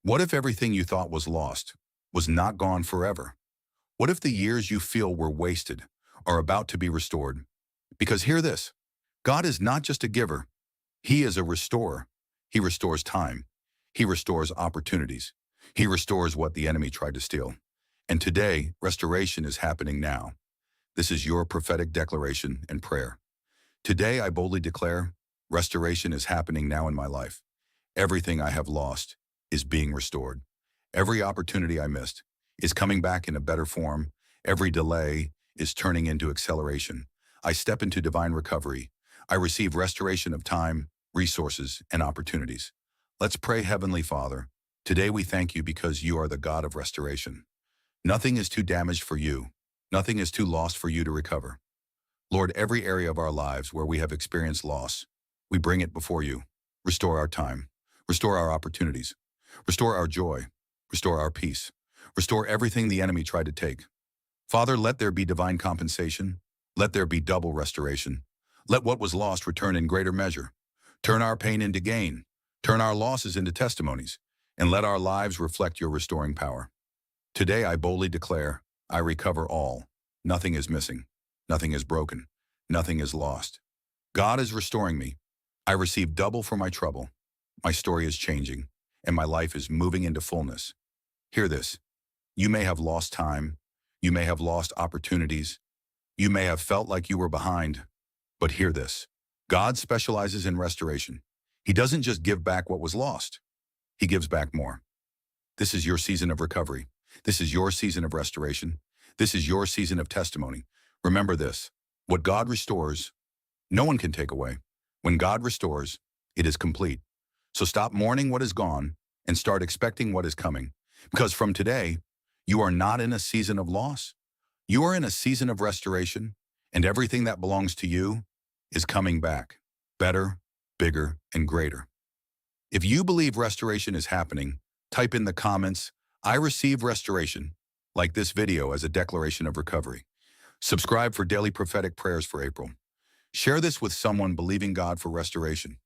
What if everything you thought was lost was not gone forever? What if the years you feel were wasted are about to be restored? Because hear this, God is not just a giver, He is a restorer. He restores time. He restores opportunities. He restores what the enemy tried to steal. And today, restoration is happening now. This is your prophetic declaration and prayer. Today, I boldly declare, restoration is happening now in my life. Everything I have lost is being restored. Every opportunity I missed is coming back in a better form. Every delay is turning into acceleration. I step into divine recovery. I receive restoration of time, resources, and opportunities. Let's pray, Heavenly Father. Today we thank you because you are the God of restoration. Nothing is too damaged for you. Nothing is too lost for you to recover. Lord, every area of our lives where we have experienced loss, we bring it before you. Restore our time. Restore our opportunities. Restore our joy. Restore our peace. Restore everything the enemy tried to take. Father, let there be divine compensation. Let there be double restoration. Let what was lost return in greater measure. Turn our pain into gain. Turn our losses into testimonies. And let our lives reflect your restoring power. Today I boldly declare, I recover all. Nothing is missing. Nothing is broken. Nothing is lost. God is restoring me. I receive double for my trouble. My story is changing, and my life is moving into fullness. Hear this. You may have lost time. You may have lost opportunities. You may have felt like you were behind. But hear this. God specializes in restoration. He doesn't just give back what was lost. He gives back more. This is your season of recovery. This is your season of restoration. This is your season of testimony. Remember this. What God restores, no one can take away. When God restores, it is complete. So stop mourning what is gone and start expecting what is coming. Because from today, you are not in a season of loss. You are in a season of restoration, and everything that belongs to you is coming back, better, bigger, and greater. If you believe restoration is happening, type in the comments, I receive restoration, like this video as a declaration of recovery. Subscribe for daily prophetic prayers for April. Share this with someone believing God for restoration.